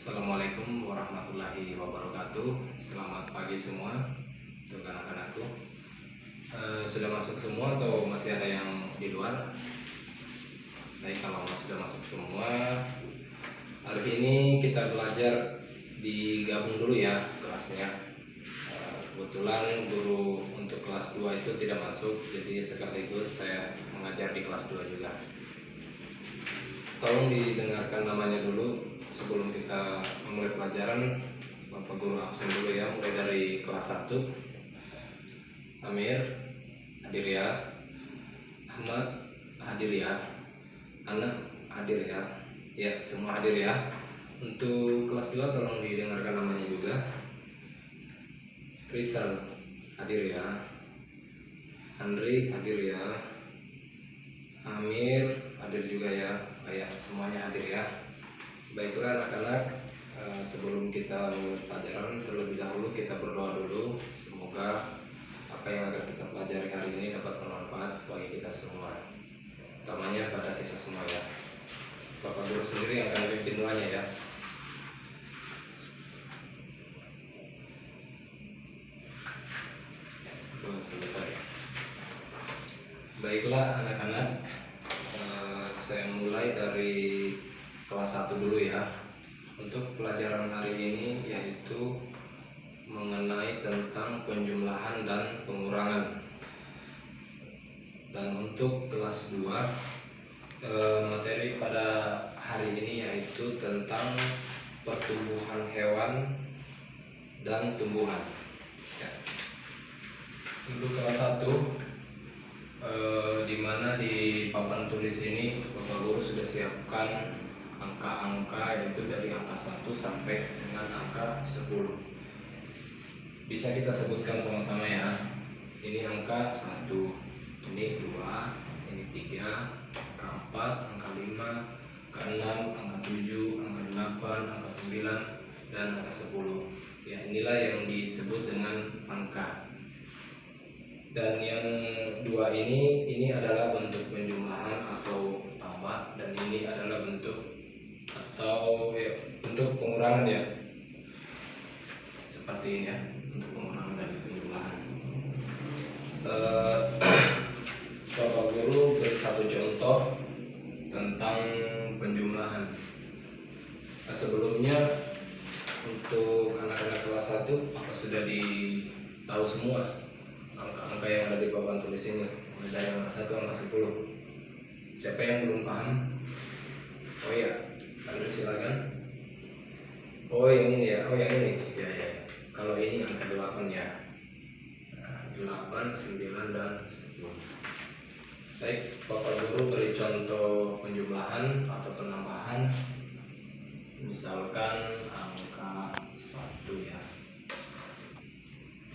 Assalamualaikum warahmatullahi wabarakatuh. Selamat pagi semua untuk anak-anakku. Sudah masuk semua atau masih ada yang di luar? Baik, kalau sudah masuk semua, hari ini kita belajar digabung dulu ya kelasnya. Kebetulan guru untuk kelas 2 itu tidak masuk, jadi sekaligus saya mengajar di kelas 2 juga. Tolong didengarkan namanya dulu sebelum kita memulai pelajaran. Bapak guru absen dulu ya, mulai dari kelas 1. Amir hadir ya, Ahmad hadir ya, Anak hadir ya, ya semua hadir ya. Untuk kelas 2 tolong didengarkan namanya juga. Rizal hadir ya, Andri hadir ya, Amir hadir juga ya, semuanya hadir ya. Baiklah anak-anak, sebelum kita mulai pelajaran terlebih dahulu kita berdoa dulu. Semoga apa yang akan kita pelajari hari ini dapat bermanfaat bagi kita semua, utamanya pada siswa semua ya. Bapak guru sendiri yang akan memimpin doanya ya. Selesai. Baiklah anak-anak, saya mulai dari kelas 1 dulu ya. Untuk pelajaran hari ini yaitu mengenai tentang penjumlahan dan pengurangan. Dan untuk kelas 2, materi pada hari ini yaitu tentang pertumbuhan hewan dan tumbuhan ya. Untuk kelas 1, di mana di papan tulis ini Bapak Guru sudah siapkan angka-angka, yaitu dari angka 1 sampai dengan angka 10. Bisa kita sebutkan sama-sama ya. Ini angka 1, ini 2, ini 3, angka 4, angka 5, angka 6, angka 7, angka 8, angka 9, dan angka 10. Ya, inilah yang disebut dengan angka. Dan yang 2 ini adalah bentuk penjumlahan atau tambah, dan ini adalah bentuk bentuk pengurangan ya, seperti ini ya, untuk pengurangan dan penjumlahan. Bapak guru beri satu contoh tentang penjumlahan. Sebelumnya untuk anak-anak kelas 1, apa sudah ditahu semua angka-angka yang ada di papan tulis ini, mulai dari angka 1 angka 10? Siapa yang belum paham? Oh ya, Andri silakan. Oh yang ini ya, ya. Kalau ini angka 8 ya, 8, 9, dan 10. Baik, Bapak Guru beri contoh penjumlahan atau penambahan. Misalkan angka 1 ya,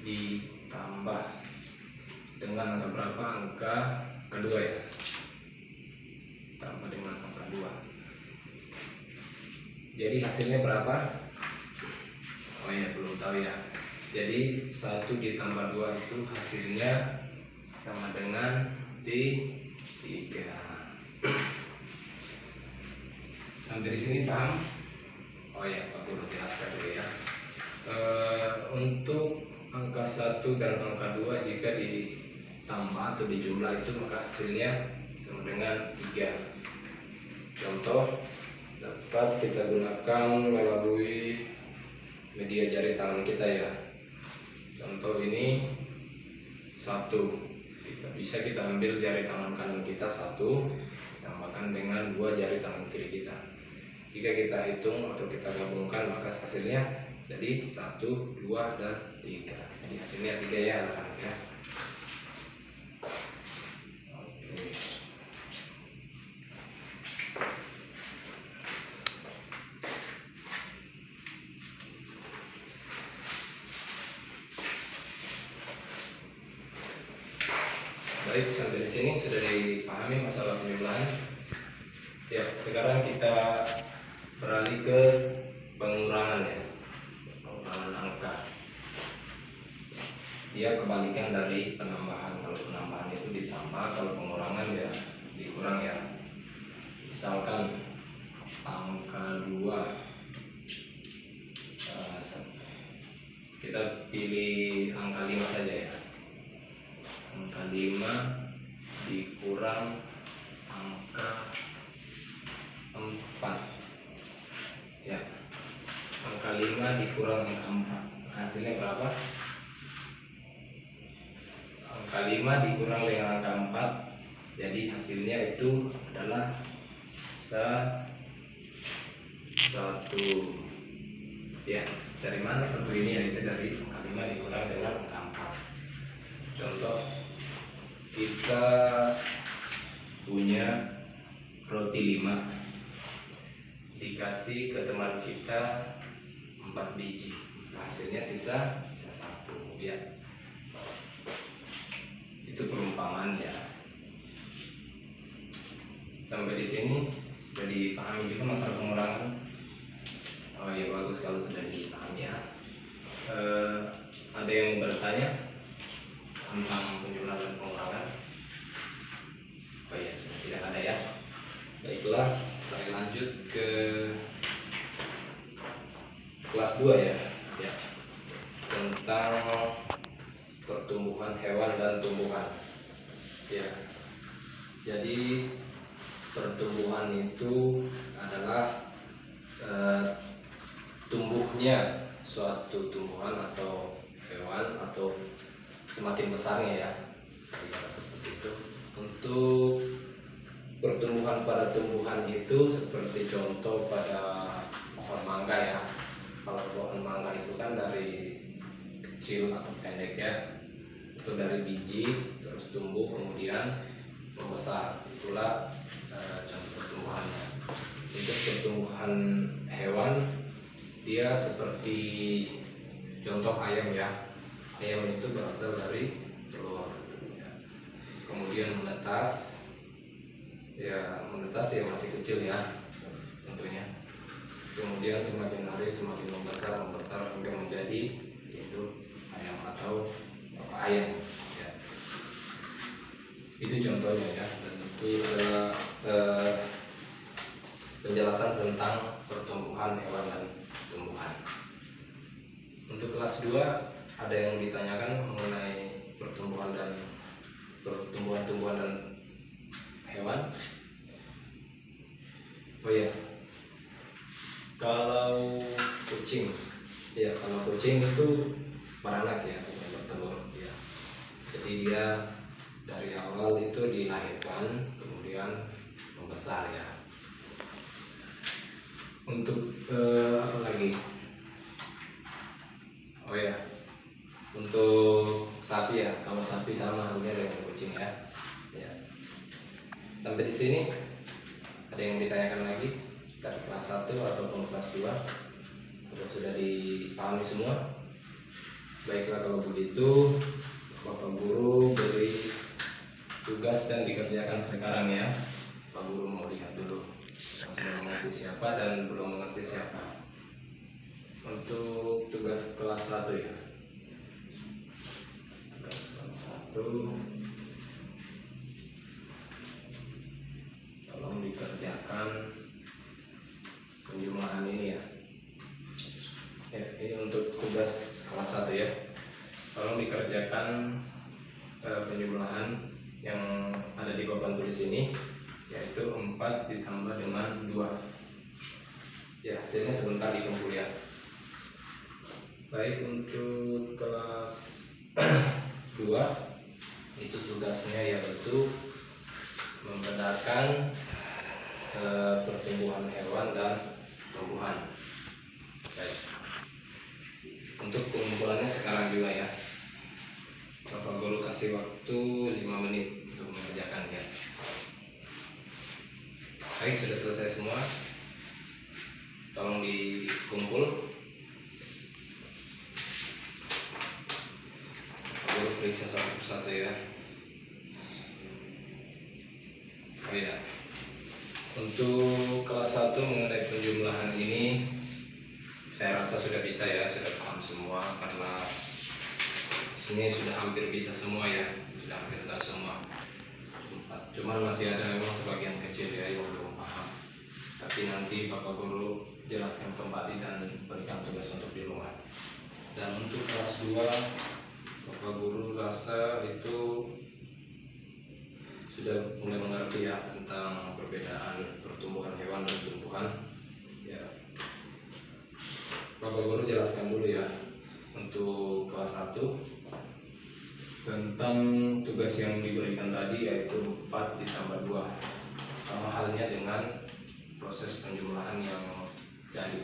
ditambah dengan angka berapa? Angka kedua ya, tambah dengan angka 2. Jadi hasilnya berapa? Oh ya, belum tahu ya. Jadi 1 ditambah 2 itu hasilnya sama dengan 3. Sampai di sini paham? Oh ya, Pak Guru jelaskan dulu ya. Untuk angka 1 dan angka 2 jika ditambah atau dijumlah itu maka hasilnya sama dengan 3. Contoh dapat kita gunakan melalui media jari tangan kita ya. Contoh ini 1, bisa kita ambil jari tangan kanan kita 1, tambahkan dengan 2 jari tangan kiri kita. Jika kita hitung atau kita gabungkan maka hasilnya jadi 1, 2, dan 3. Jadi hasilnya 3 ya anak-anak ya. Oke. Baik, sampai di sini sudah dipahami masalah penjumlahan. Ya, sekarang kita beralih ke pengurangan ya, pengurangan angka. Dia kebalikan dari penambahan. Kalau penambahan itu ditambah, kalau pengurangan ya dikurang ya. Misalkan angka 2 kita pilih angka 5 saja ya. Angka 5 dikurang angka 4 ya. Angka 5 dikurang angka 4, hasilnya berapa? Angka 5 dikurang dengan angka 4, jadi hasilnya itu adalah 1 ya. Dari mana satu ini? Yaitu dari angka 5 dikurang dengan angka 4. Contoh, kita punya roti 5, dikasih ke teman kita 4 biji, hasilnya sisa 1 ya. Itu perumpamaan ya. Sampai di sini sudah dipahami juga masalah pengurangan. Oh ya, bagus kalau sudah dipahami ya. Ada yang bertanya tentang penjumlahan dan pengurangan? Oh ya, sudah tidak ada ya. Baiklah, saya lanjut ke kelas 2 ya. Ya, tentang pertumbuhan hewan dan tumbuhan. Ya, jadi pertumbuhan itu adalah tumbuhnya suatu tumbuhan atau hewan atau semakin besarnya ya, seperti itu. Untuk pertumbuhan pada tumbuhan itu seperti contoh pada pohon mangga ya. Kalau pohon mangga itu kan dari kecil atau pendek ya, itu dari biji terus tumbuh kemudian membesar, itulah contoh pertumbuhannya. Untuk pertumbuhan hewan, dia seperti contoh ayam ya. Ayam itu berasal dari telur ya. Kemudian menetas ya, masih kecil ya tentunya. Kemudian semakin hari semakin membesar hingga menjadi induk ayam atau bapak ayam ya. Itu contohnya ya, dan itu adalah penjelasan tentang pertumbuhan hewan dan tumbuhan. Untuk kelas 2 ada yang ditanyakan mengenai pertumbuhan dan tumbuhan dan hewan. Oh ya, kalau kucing ya, kalau kucing itu beranak ya, bukan bertelur ya. Jadi dia dari awal itu dilahirkan kemudian membesar ya. Untuk apa lagi? Oh ya, untuk sapi ya, kalau sapi sama halnya dengan kucing ya. Ya. Sampai di sini ada yang ditanyakan lagi dari kelas 1 ataupun kelas 2? Sudah dipahami semua? Baiklah, kalau begitu Bapak Guru beri tugas dan dikerjakan sekarang ya. Pak Guru mau lihat dulu yang sudah mengerti siapa dan belum mengerti siapa. Untuk tugas kelas 1 ya. Tugas kelas 1, tolong dikerjakan penjumlahan ini ya. Ya, ini untuk tugas kelas 1 ya. Tolong dikerjakan penjumlahan yang ada di papan tulis ini, yaitu 4 ditambah dengan 2. Ya, hasilnya sebentar dikumpul ya. Baik, untuk kelas 2 itu tugasnya yaitu membedakan pertumbuhan hewan dan tumbuhan. Baik, untuk pengumpulannya sekarang juga ya. Bapak Guru kasih waktu 5 menit untuk mengerjakannya. Baik, sudah selesai semua. Tolong dikumpul. Bapak Guru periksa satu persatu ya. Oh ya, untuk kelas 1 mengenai penjumlahan ini saya rasa sudah bisa ya, sudah paham semua karena sini sudah hampir bisa semua ya, sudah hampir tahu semua. Cuman masih ada memang sebagian kecil ya yang belum paham. Tapi nanti Bapak Guru jelaskan kembali dan berikan tugas untuk di rumah. Dan untuk kelas 2, Bapak Guru rasa itu sudah mulai mengerti ya tentang perbedaan pertumbuhan hewan dan tumbuhan. Ya, Bapak Guru jelaskan dulu ya untuk kelas 1 tentang tugas yang diberikan tadi, yaitu 4 ditambah 2. Sama halnya dengan proses penjumlahan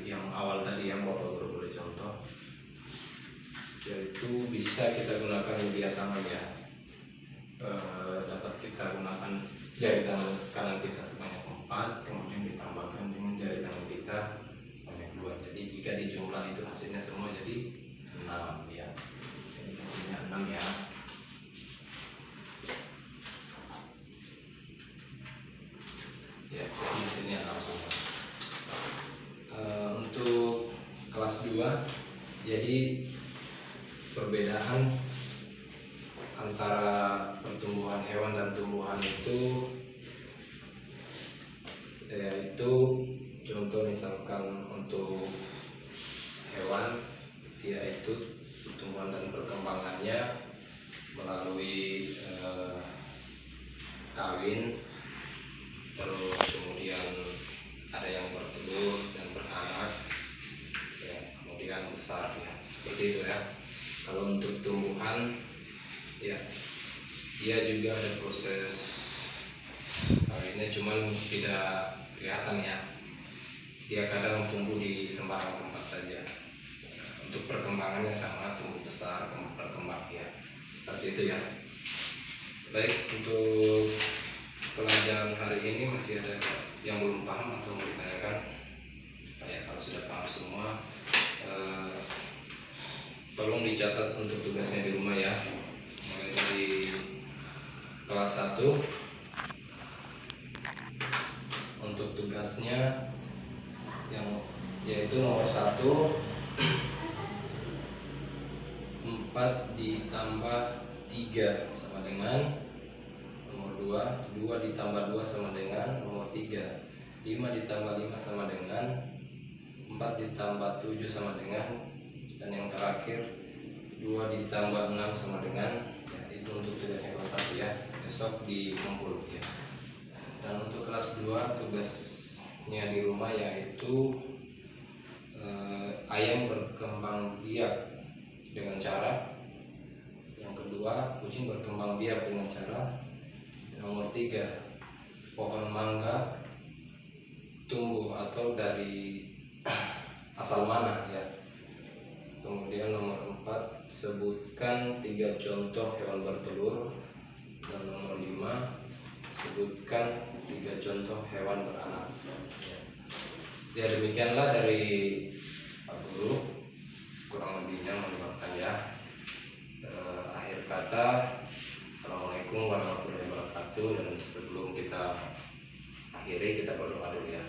yang awal tadi yang Bapak Guru boleh contoh, yaitu bisa kita gunakan media tangan ya. Dapat kita gunakan jari tangan kanan kita sebanyak 4, kemudian ditambahkan dengan jari tangan kita sebanyak 2. Jadi jika dijumlah itu hasilnya semua jadi 6 ya. Jadi hasilnya 6 ya. Ya, jadi hasilnya 6 semua. Untuk kelas 2, jadi perbedaan antara pertumbuhan hewan dan tumbuhan itu, yaitu contoh misalkan untuk hewan, yaitu pertumbuhan dan perkembangannya melalui kawin, terus kemudian ada yang bertelur dan beranak ya, kemudian besar ya, seperti itu ya. Kalau untuk tumbuhan ya, dia juga ada proses kawinnya, cuman tidak kelihatan ya. Dia kadang tumbuh di sembarang tempat saja. Untuk perkembangannya sama, tumbuh besar, berkembang ya, seperti itu ya. Baik, untuk pelajaran hari ini masih ada yang belum paham atau mau ditanyakan? Ya, kalau sudah paham semua, tolong dicatat untuk tugasnya di rumah ya. Mulai dari kelas 1, untuk tugasnya yaitu nomor 1, 4 ditambah 3 sama dengan nomor 2, 2 ditambah 2 sama dengan nomor 3, 5 ditambah 5 sama dengan 4 ditambah 7 sama dengan, dan yang terakhir 2 ditambah 6 sama dengan ya. Itu untuk tugasnya kelas 1 ya, besok dikumpul ya. Dan untuk kelas 2 tugasnya di rumah yaitu ayam berkembang biak dengan cara, yang kedua kucing berkembang biak dengan cara, nomor 3 pohon mangga tumbuh atau dari asal mana ya. Kemudian nomor 4 sebutkan 3 contoh hewan bertelur, dan nomor 5 sebutkan 3 contoh hewan beranak. Ya, demikianlah dari Pak Guru, kurang lebihnya mohon maaf ya. Akhir kata, Assalamualaikum warahmatullahi wabarakatuh. Dan sebelum kita akhiri, kita berdoa dulu ya.